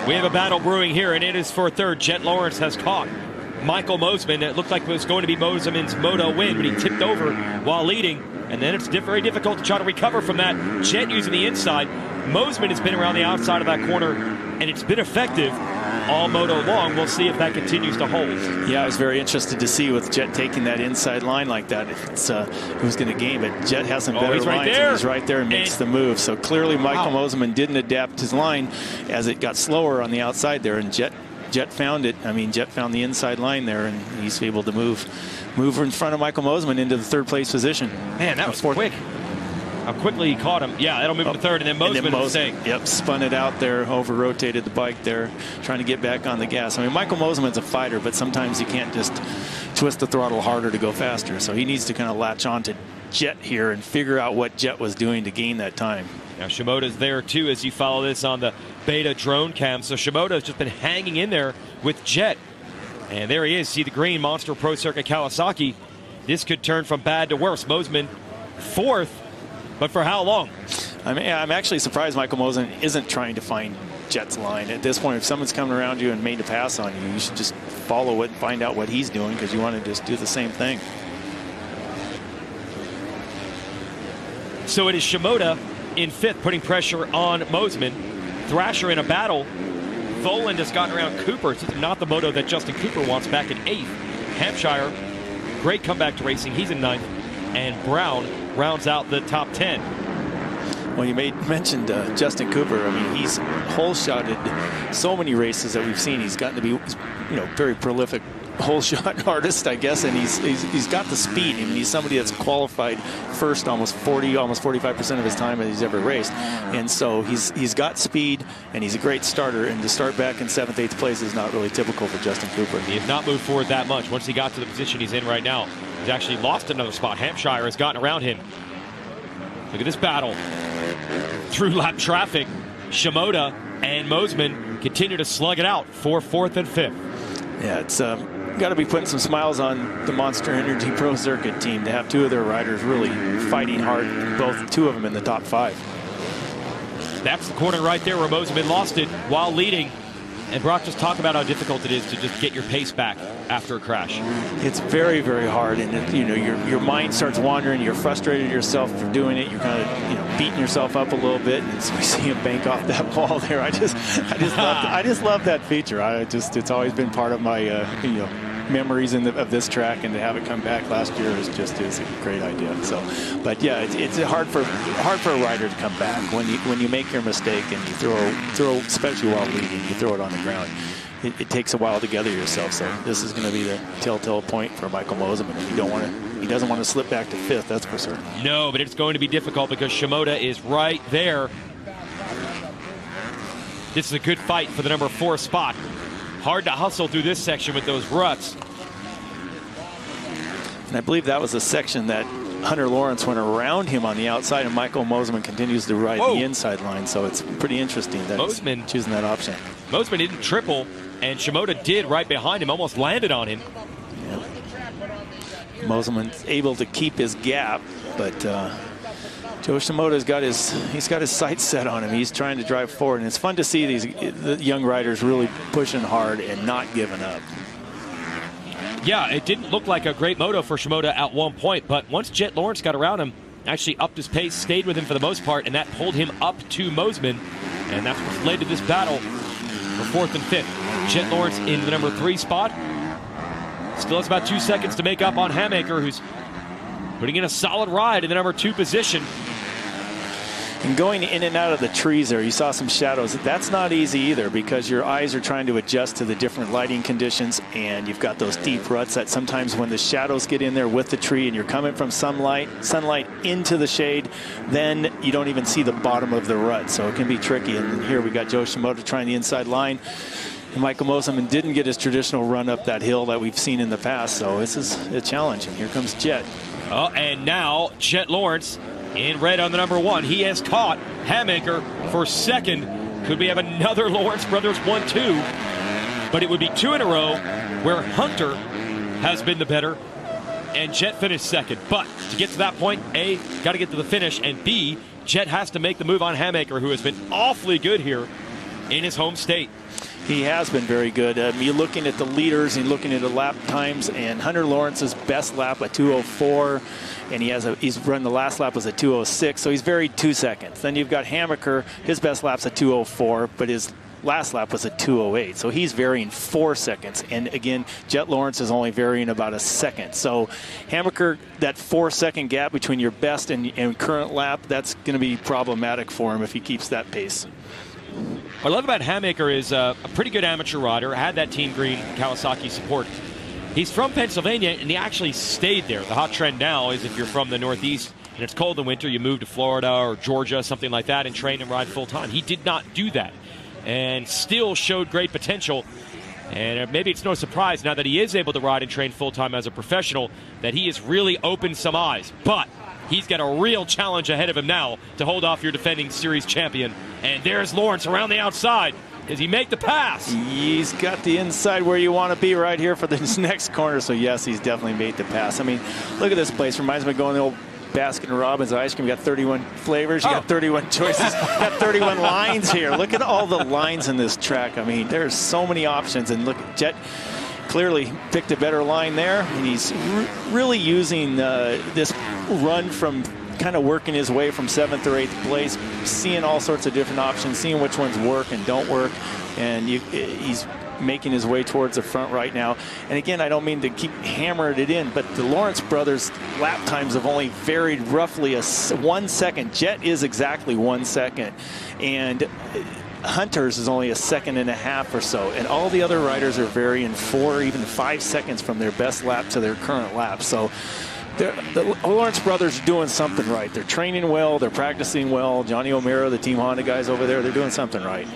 We have a battle brewing here, and it is for 3rd. Jet Lawrence has caught Michael Mosiman. It looked like it was going to be Mosiman's Moto win, but he tipped over while leading. And then it's very difficult to try to recover from that. Jet using the inside. Mosiman has been around the outside of that corner, and it's been effective all Moto long. We'll see if that continues to hold. Yeah, I was very interested to see with Jet taking that inside line like that, if it's who's going to gain. But Jet has some better he's right lines. there. And he's right there and makes the move. So clearly Michael Mosiman didn't adapt his line as it got slower on the outside there, and Jet found it. I mean, Jet found the inside line there, and he's able to move in front of Michael Mosiman into the third place position. Man, that was quick. How quickly he caught him. Yeah, that'll move to third, and then Mosiman spun it out there, over-rotated the bike there, trying to get back on the gas. I mean, Michael Mosiman's a fighter, but sometimes you can't just twist the throttle harder to go faster. So he needs to kind of latch on to Jet here and figure out what Jet was doing to gain that time. Now Shimoda's there too as you follow this on the beta drone cam. So Shimoda's just been hanging in there with Jet. And there he is. See the green Monster Pro Circuit Kawasaki. This could turn from bad to worse. Mosiman fourth, but for how long? I'm actually surprised Michael Mosiman isn't trying to find Jet's line. At this point, if someone's coming around you and made a pass on you, you should just follow it and find out what he's doing, because you want to just do the same thing. So it is Shimoda in fifth, putting pressure on Mosiman. Thrasher in a battle. Voland has gotten around Cooper. It's not the moto that Justin Cooper wants back in eighth. Hampshire, great comeback to racing. He's in ninth. And Brown rounds out the top 10. Well, you mentioned Justin Cooper. I mean, he's hole-shotted so many races that we've seen. He's gotten to be, very prolific hole-shot artist, I guess, and he's got the speed. I mean, he's somebody that's qualified first almost 45% of his time that he's ever raced, and so he's got speed, and he's a great starter. And to start back in 7th, 8th place is not really typical for Justin Cooper. He has not moved forward that much. Once he got to the position he's in right now, he's actually lost another spot. Hampshire has gotten around him. Look at this battle through lap traffic. Shimoda and Mosiman continue to slug it out for 4th and 5th. Yeah, it's got to be putting some smiles on the Monster Energy Pro Circuit team to have two of their riders really fighting hard, two of them in the top 5. That's the corner right there where Mosiman lost it while leading. And Brock, just talk about how difficult it is to just get your pace back after a crash. It's very, very hard, and your mind starts wandering. You're frustrated yourself for doing it. You're kind of beating yourself up a little bit. And so we see him bank off that ball there. I just love that feature. It's always been part of my memories of this track, and to have it come back last year is a great idea. So, but yeah, it's hard for a rider to come back when you make your mistake and you throw, especially while leading, you throw it on the ground. It takes a while to gather yourself. So this is going to be the telltale point for Michael Mosiman. He doesn't want to slip back to 5th. That's for certain. No, but it's going to be difficult because Shimoda is right there. This is a good fight for the number 4 spot. Hard to hustle through this section with those ruts. And I believe that was a section that Hunter Lawrence went around him on the outside, and Michael Mosiman continues to ride the inside line. So it's pretty interesting that Mosiman he's choosing that option. Mosiman didn't triple, and Shimoda did right behind him, almost landed on him. Yep. Mosiman's able to keep his gap, but Joe Shimoda's got his sights set on him. He's trying to drive forward, and it's fun to see the young riders really pushing hard and not giving up. Yeah, it didn't look like a great moto for Shimoda at one point, but once Jet Lawrence got around him, actually upped his pace, stayed with him for the most part, and that pulled him up to Mosiman, and that's what led to this battle for 4th and 5th. Jet Lawrence in the number 3 spot. Still has about 2 seconds to make up on Hamaker, who's putting in a solid ride in the number 2 position. And going in and out of the trees there, you saw some shadows. That's not easy either, because your eyes are trying to adjust to the different lighting conditions, and you've got those deep ruts that sometimes when the shadows get in there with the tree and you're coming from sunlight into the shade, then you don't even see the bottom of the rut. So it can be tricky. And here we got Joe Shimoda trying the inside line. And Michael Mosiman didn't get his traditional run up that hill that we've seen in the past. So this is a challenge. And here comes Jet. And now Jet Lawrence in red on the number 1. He has caught Hamaker for 2nd. Could we have another Lawrence Brothers 1-2? But it would be 2 in a row where Hunter has been the better and Jet finished 2nd. But to get to that point, A, got to get to the finish, and B, Jet has to make the move on Hamaker, who has been awfully good here in his home state. He has been very good. You're looking at the leaders and looking at the lap times, and Hunter Lawrence's best lap at 2:04, and he's run the last lap was at 2:06, so he's varied 2 seconds. Then you've got Hammaker, his best lap's at 2:04, but his last lap was at 2:08, so he's varying 4 seconds. And again, Jet Lawrence is only varying about a second. So Hammaker, that 4-second gap between your best and current lap, that's going to be problematic for him if he keeps that pace. What I love about Hammaker is a pretty good amateur rider, had that Team Green Kawasaki support. He's from Pennsylvania, and he actually stayed there. The hot trend now is if you're from the Northeast and it's cold in winter, you move to Florida or Georgia, something like that, and train and ride full-time. He did not do that and still showed great potential. And maybe it's no surprise now that he is able to ride and train full-time as a professional that he has really opened some eyes. But he's got a real challenge ahead of him now to hold off your defending series champion. And there's Lawrence around the outside. Does he make the pass? He's got the inside where you want to be right here for this next corner. So, yes, he's definitely made the pass. I mean, look at this place. Reminds me of going to the old Baskin-Robbins ice cream. You got 31 flavors. You got 31 choices. You got 31 lines here. Look at all the lines in this track. I mean, there's so many options. And look, Jet clearly picked a better line there. And he's really using this run from kind of working his way from 7th or 8th place, seeing all sorts of different options, seeing which ones work and don't work. And he's making his way towards the front right now. And again, I don't mean to keep hammering it in, but the Lawrence brothers' lap times have only varied roughly 1 second. Jet is exactly 1 second. And Hunter's is only 1.5 seconds or so. And all the other riders are varying 4 or even 5 seconds from their best lap to their current lap. So the Lawrence brothers are doing something right. They're training well. They're practicing well. Johnny O'Mara, the Team Honda guys over there, they're doing something right.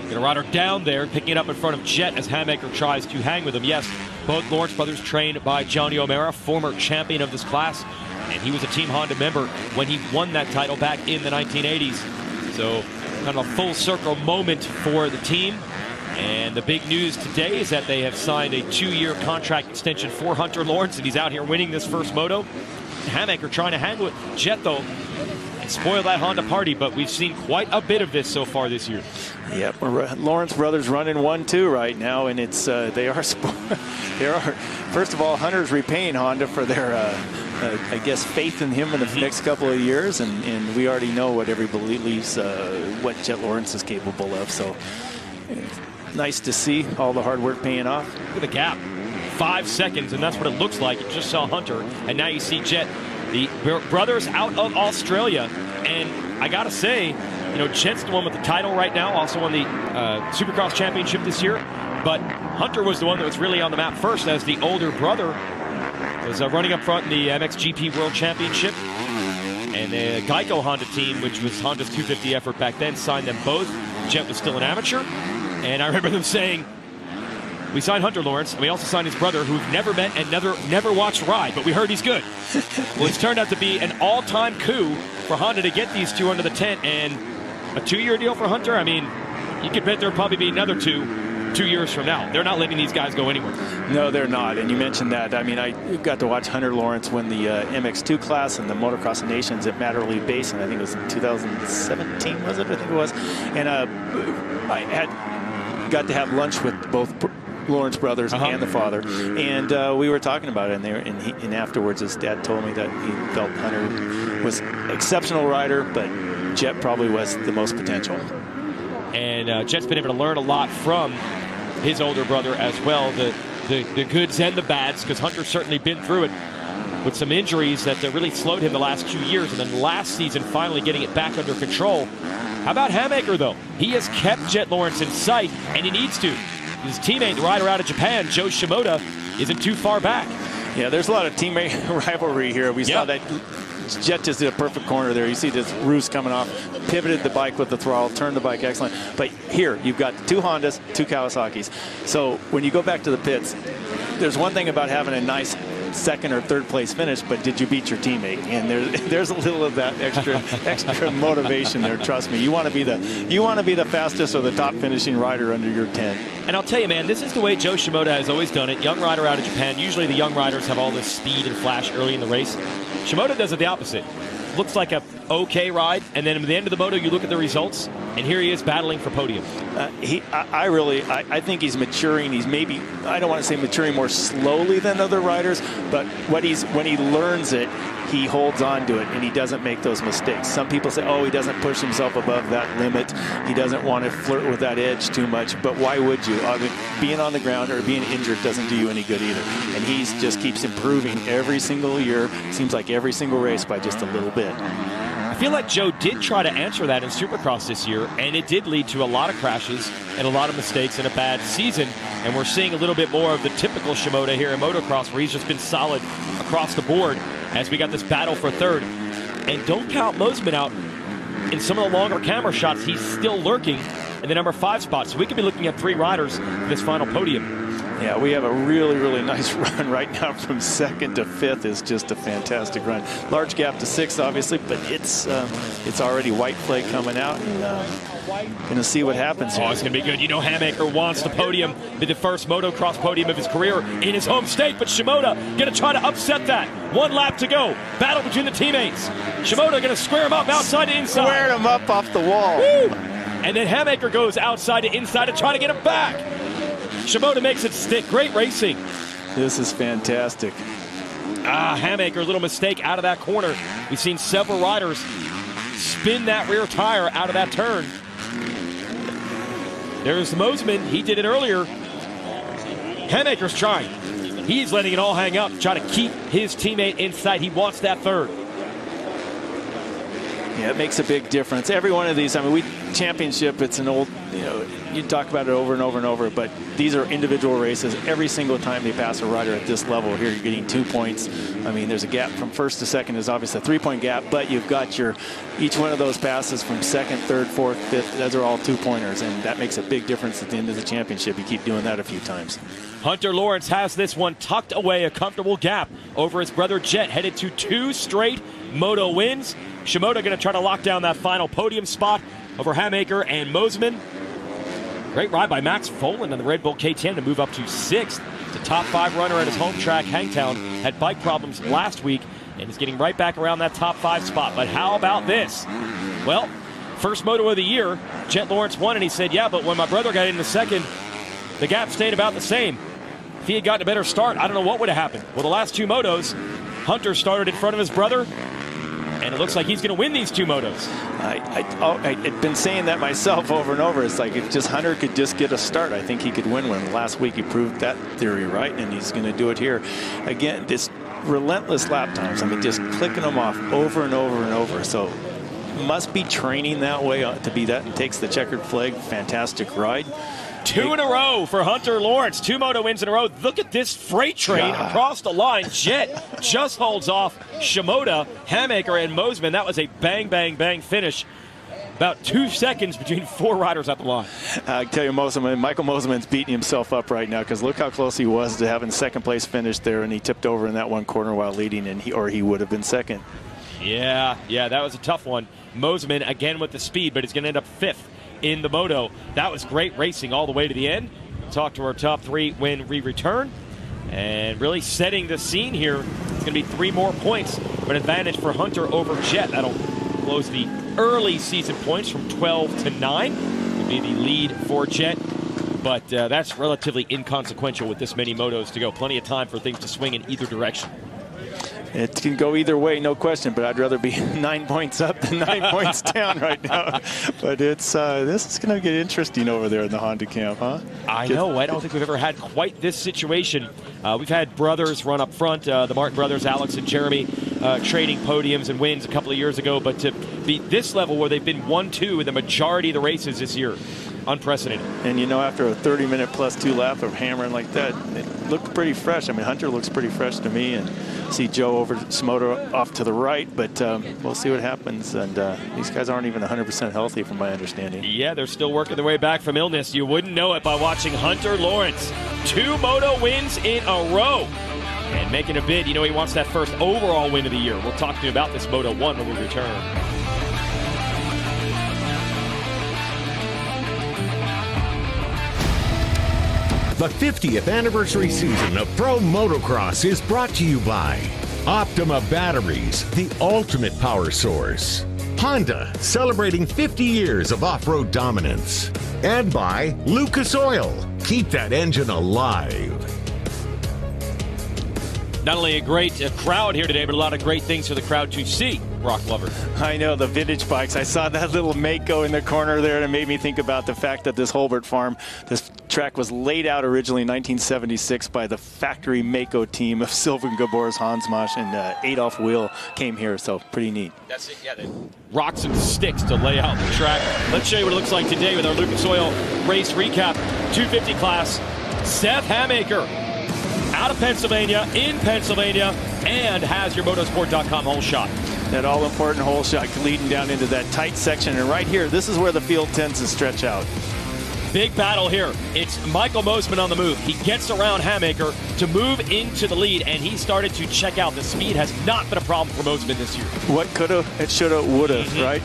Gonna ride her down there, picking it up in front of Jet as Hammaker tries to hang with him. Yes, both Lawrence brothers trained by Johnny O'Mara, former champion of this class, and he was a Team Honda member when he won that title back in the 1980s. So kind of a full circle moment for the team. And the big news today is that they have signed a 2-year contract extension for Hunter Lawrence, and he's out here winning this first moto. Hammaker trying to hang with Jet, though, and spoil that Honda party, but we've seen quite a bit of this so far this year. Yep, Lawrence brothers running 1-2 right now, and it's they are first of all, Hunter's repaying Honda for their I guess faith in him in the next couple of years, and we already know what everybody believes what Jet Lawrence is capable of. So nice to see all the hard work paying off. Look at the gap, 5 seconds, and that's what it looks like. You just saw Hunter, and now you see Jet. The brothers out of Australia, and I gotta say, you know, Jet's the one with the title right now, also won the Supercross Championship this year, but Hunter was the one that was really on the map first as the older brother was running up front in the MXGP World Championship. And the Geico Honda team, which was Honda's 250 effort back then, signed them both. Jet was still an amateur, and I remember them saying, we signed Hunter Lawrence, and we also signed his brother, who we've never met and never watched ride, but we heard he's good. Well, it's turned out to be an all-time coup for Honda to get these two under the tent, and a 2-year deal for Hunter. I mean, you could bet there'll probably be another 2 years from now. They're not letting these guys go anywhere. No, they're not. And you mentioned that. I mean, I got to watch Hunter Lawrence win the MX2 class and the Motocross of Nations at Matterley Basin. I think it was in 2017, was it? I think it was. And I had got to have lunch with both Lawrence brothers and the father, and we were talking about it, and afterwards his dad told me that he felt Hunter was an exceptional rider, but Jet probably was the most potential. And Jet's been able to learn a lot from his older brother as well, the goods and the bads, because Hunter's certainly been through it with some injuries that really slowed him the last 2 years, and then last season finally getting it back under control. How about Hammaker, though? He has kept Jet Lawrence in sight, and he needs to. His teammate, the rider out of Japan, Joe Shimoda, isn't too far back. Yeah, there's a lot of teammate rivalry here. We saw that Jet just did a perfect corner there. You see this Roos coming off, pivoted the bike with the throttle, turned the bike excellent. But here, you've got 2 Hondas, 2 Kawasaki's. So when you go back to the pits, there's one thing about having a nice second or third place finish, but did you beat your teammate? And there's a little of that extra motivation there. Trust me, you want to be the fastest or the top finishing rider under your tent. And I'll tell you, man, this is the way Joe Shimoda has always done it. Young rider out of Japan. Usually the young riders have all this speed and flash early in the race. Shimoda does it the opposite. looks like a okay ride, and then at the end of the moto, you look at the results, and here he is battling for podium. I think he's maturing. He's maybe, I don't want to say maturing more slowly than other riders, but when he learns it, he holds on to it, and he doesn't make those mistakes. Some people say, oh, he doesn't push himself above that limit. He doesn't want to flirt with that edge too much, but why would you? I mean, being on the ground or being injured doesn't do you any good either. And he just keeps improving every single year, seems like every single race by just a little bit. I feel like Joe did try to answer that in Supercross this year, and it did lead to a lot of crashes and a lot of mistakes and a bad season. And we're seeing a little bit more of the typical Shimoda here in Motocross, where he's just been solid across the board as we got this battle for third. And don't count Mosman out. In some of the longer camera shots, he's still lurking in the number 5 spot. So we could be looking at 3 riders for this final podium. Yeah, we have a really, really nice run right now from 2nd to 5th is just a fantastic run. Large gap to 6th, obviously, but it's already white flag coming out. And going to see what happens here. Oh, it's going to be good. You know, Hammaker wants the podium, be the first motocross podium of his career in his home state, but Shimoda going to try to upset that. 1 lap to go. Battle between the teammates. Shimoda going to square him up outside to inside. Squared him up off the wall. Woo! And then Hammaker goes outside to inside to try to get him back. Shimoda makes it stick. Great racing. This is fantastic. Hammaker, a little mistake out of that corner. We've seen several riders spin that rear tire out of that turn. There's Mosman. He did it earlier. Hammaker's trying. He's letting it all hang out to try to keep his teammate inside. He wants that third. Yeah, it makes a big difference. Every one of these, I mean, championship, it's an old, you talk about it over and over and over, but these are individual races. Every single time they pass a rider at this level here, you're getting 2 points. I mean, there's a gap from 1st to 2nd is obviously a 3-point gap, but you've got each one of those passes from 2nd, 3rd, 4th, 5th, those are all 2-pointers, and that makes a big difference at the end of the championship. You keep doing that a few times. Hunter Lawrence has this one tucked away, a comfortable gap over his brother Jet, headed to 2 straight Moto wins. Shimoda going to try to lock down that final podium spot over Hammaker and Mosman. Great ride by Max Folan on the Red Bull KTM to move up to 6th. The top 5 runner at his home track, Hangtown, had bike problems last week and is getting right back around that top 5 spot. But how about this? Well, first moto of the year, Jet Lawrence won, and he said, yeah, but when my brother got into 2nd, the gap stayed about the same. If he had gotten a better start, I don't know what would have happened. Well, the last 2 motos, Hunter started in front of his brother, and it looks like he's going to win these 2 motos. I've been saying that myself over and over. It's like if just Hunter could just get a start, I think he could win one. Last week he proved that theory right, and he's going to do it here. Again, this relentless lap times. I mean, just clicking them off over and over and over. So must be training that way to be that. And takes the checkered flag. Fantastic ride. 2 in a row for Hunter Lawrence. 2 moto wins in a row. Look at this freight train across the line. Jet just holds off Shimoda, Hammaker, and Mosman. That was a bang, bang, bang finish. About 2 seconds between 4 riders at the line. I tell you, Michael Mosman's beating himself up right now because look how close he was to having 2nd place finish there, and he tipped over in that one corner while leading, and he would have been 2nd. Yeah, that was a tough one. Mosman again with the speed, but he's going to end up 5th in the moto. That was great racing all the way to the end. Talk to our top 3 when we return. And really setting the scene here. It's going to be 3 more points, but advantage for Hunter over Jet. That'll close the early season points from 12 to 9. Would be the lead for Jet. But that's relatively inconsequential with this many motos to go. Plenty of time for things to swing in either direction. It can go either way, no question, but I'd rather be 9 points up than 9 points down right now. But this is going to get interesting over there in the Honda camp, huh? I know. I don't think we've ever had quite this situation. We've had brothers run up front, the Martin brothers, Alex and Jeremy, trading podiums and wins a couple of years ago. But to be this level where they've been 1-2 in the majority of the races this year, unprecedented. And after a 30-minute plus 2 lap of hammering like that, it looked pretty fresh. I mean, Hunter looks pretty fresh to me, and see Joe over Shimoda off to the right, but we'll see what happens. And these guys aren't even 100% healthy from my understanding. Yeah, they're still working their way back from illness. You wouldn't know it by watching Hunter Lawrence. 2 moto wins in a row. And making a bid, he wants that first overall win of the year. We'll talk to you about this Moto 1 when we return. The 50th anniversary season of Pro Motocross is brought to you by Optima Batteries, the ultimate power source. Honda, celebrating 50 years of off-road dominance. And by Lucas Oil, keep that engine alive. Not only a great crowd here today, but a lot of great things for the crowd to see, Rock Lover. I know, the vintage bikes. I saw that little Mako in the corner there, and it made me think about the fact that this Holbert farm, this track was laid out originally in 1976 by the factory Mako team of Silva and Gabor's Hansmarsh, and Adolf Wheel came here, so pretty neat. That's it, yeah. They rocks and sticks to lay out the track. Let's show you what it looks like today with our Lucas Oil race recap. 250 class, Seth Hamaker. Out of Pennsylvania, in Pennsylvania, and has your motorsport.com hole shot. That all-important hole shot leading down into that tight section. And right here, this is where the field tends to stretch out. Big battle here. It's Michael Mosman on the move. He gets around Hamaker to move into the lead, and he started to check out. The speed has not been a problem for Mosman this year. What coulda, it shoulda, woulda, right?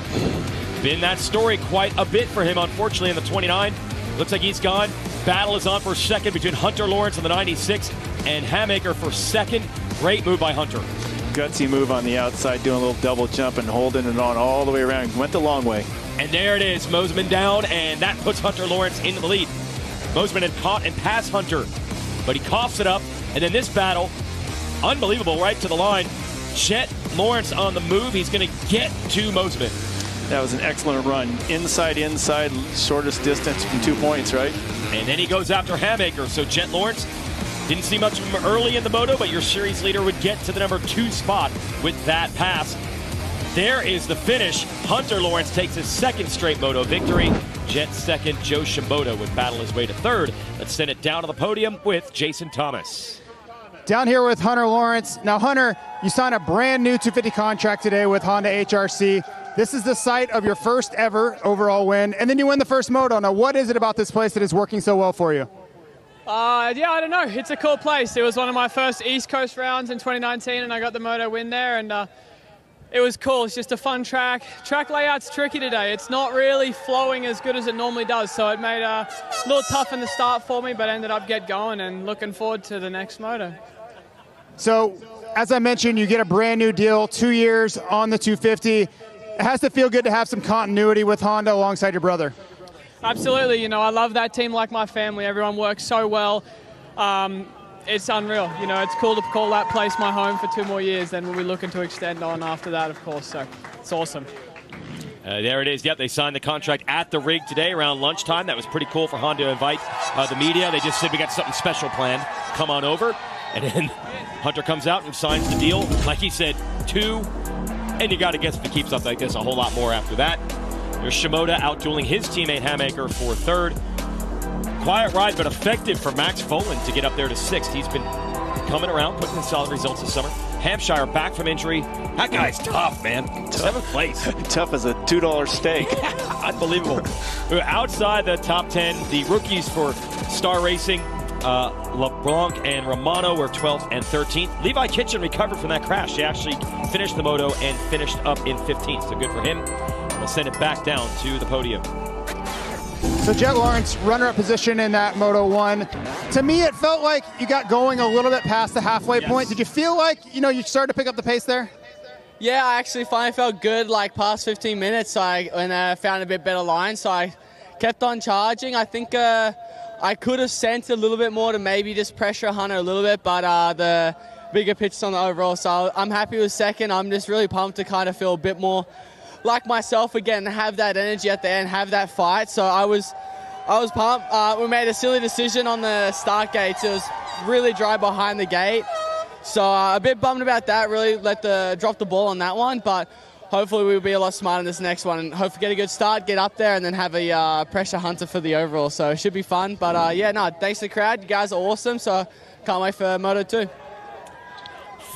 Been that story quite a bit for him, unfortunately, in the 29. Looks like he's gone. Battle is on for second between Hunter Lawrence in the 96 and Hamaker for second. Great move by Hunter. Gutsy move on the outside, doing a little double jump and holding it on all the way around. Went the long way. And there it is, Mosman down, and that puts Hunter Lawrence into the lead. Mosman had caught and passed Hunter, but he coughs it up. And then this battle, unbelievable, right to the line. Chet Lawrence on the move. He's going to get to Mosman. That was an excellent run. Inside, shortest distance from 2 points, right? And then he goes after Hamaker. So Chet Lawrence didn't see much of him early in the moto, but your series leader would get to the number 2 spot with that pass. There is the finish. Hunter Lawrence takes his second straight moto victory. Jet second, Joe Shimoda would battle his way to third. Let's send it down to the podium with Jason Thomas. Down here with Hunter Lawrence. Now, Hunter, you signed a brand new 250 contract today with Honda HRC. This is the site of your first ever overall win, and then you win the first moto. Now, what is it about this place that is working so well for you? Yeah, I don't know. It's a cool place. It was one of my first East Coast rounds in 2019, and I got the moto win there, and it was cool. It's just a fun track. Track layout's tricky today. It's not really flowing as good as it normally does, so it made a little tough in the start for me, but ended up get going and looking forward to the next moto. So, as I mentioned, you get a brand new deal, 2 years on the 250. It has to feel good to have some continuity with Honda alongside your brother. Absolutely. You know, I love that team like my family. Everyone works so well. It's unreal. You know, it's cool to call that place my home for 2 more years. Then we'll be looking to extend on after that, of course. So it's awesome. There it is. Yep, they signed the contract at the rig today around lunchtime. That was pretty cool for Honda to invite the media. They just said, we got something special planned. Come on over. And then Hunter comes out and signs the deal. Like he said, 2. And you got to guess if he keeps up like this, a whole lot more after that. There's Shimoda outdueling his teammate Hamaker for third. Quiet ride, but effective for Max Folan to get up there to 6th. He's been coming around, putting in solid results this summer. Hampshire back from injury. That guy's tough, man. 7th place. Tough as a $2 steak. Unbelievable. Outside the top 10, the rookies for Star Racing, LeBlanc and Romano were 12th and 13th. Levi Kitchen recovered from that crash. He actually finished the moto and finished up in 15th, so good for him. We'll send it back down to the podium. So Jet Lawrence, runner-up position in that Moto 1. To me, it felt like you got going a little bit past the halfway point. Did you feel like, you started to pick up the pace there? Yeah, I actually finally felt good, like past 15 minutes. When I found a bit better line, so I kept on charging. I think I could have sent a little bit more to maybe just pressure Hunter a little bit, but the bigger pitches on the overall. So I'm happy with second. I'm just really pumped to kind of feel a bit more like myself again, have that energy at the end, have that fight. So I was pumped. We made a silly decision on the start gate. It was really dry behind the gate. So a bit bummed about that, really drop the ball on that one, but hopefully we'll be a lot smarter in this next one and hopefully get a good start, get up there, and then have a pressure Hunter for the overall. So it should be fun. But thanks to the crowd. You guys are awesome, so can't wait for Moto 2.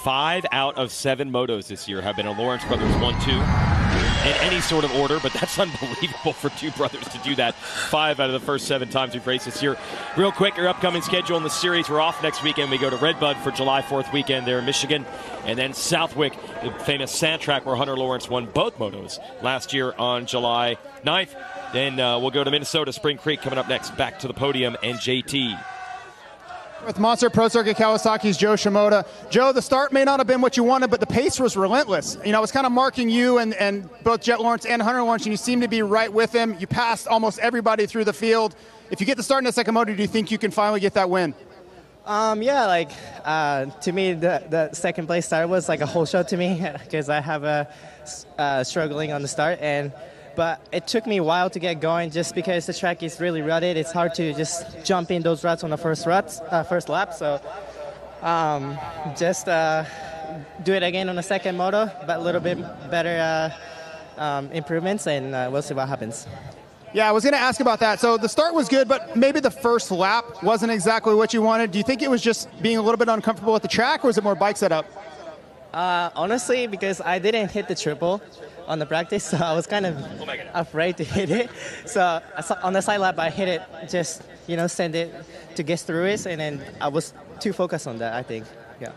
5 out of 7 motos this year have been a Lawrence Brothers 1-2 in any sort of order, but that's unbelievable for 2 brothers to do that 5 out of the first 7 times we've raced this year. Real quick, your upcoming schedule in the series. We're off next weekend. We go to Redbud for July 4th weekend there in Michigan, and then Southwick, the famous sand track where Hunter Lawrence won both motos last year on July 9th. Then we'll go to Minnesota, Spring Creek coming up next. Back to the podium and JT. With Monster Pro Circuit Kawasaki's Joe Shimoda. Joe, the start may not have been what you wanted, but the pace was relentless. You know, I was kind of marking you and both Jet Lawrence and Hunter Lawrence, and you seem to be right with him. You passed almost everybody through the field. If you get the start in the second moto, do you think you can finally get that win? Yeah, like to me, the second place start was like a whole show to me because I have a struggling on the start, but it took me a while to get going just because the track is really rutted. It's hard to just jump in those ruts on the first lap. So just do it again on the second moto, but a little bit better improvements, and we'll see what happens. Yeah, I was going to ask about that. So the start was good, but maybe the first lap wasn't exactly what you wanted. Do you think it was just being a little bit uncomfortable with the track, or was it more bike setup? Honestly, because I didn't hit the triple on the practice, so I was kind of afraid to hit it. So on the side lap, I hit it, just, send it to get through it, and then I was too focused on that, I think. Yeah.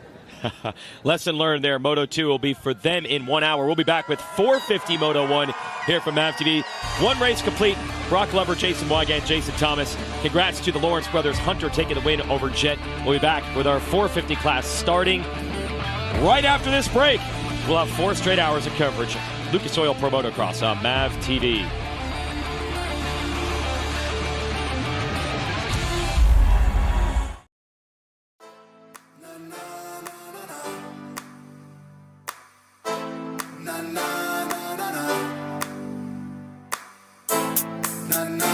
Lesson learned there. Moto 2 will be for them in 1 hour. We'll be back with 450 Moto 1 here from MAV TV. One race complete. Brock Glover, Jason Wygant, Jason Thomas. Congrats to the Lawrence brothers. Hunter taking the win over Jet. We'll be back with our 450 class starting right after this break. We'll have 4 straight hours of coverage. Lucas Oil Pro Motocross on MAV TV. Na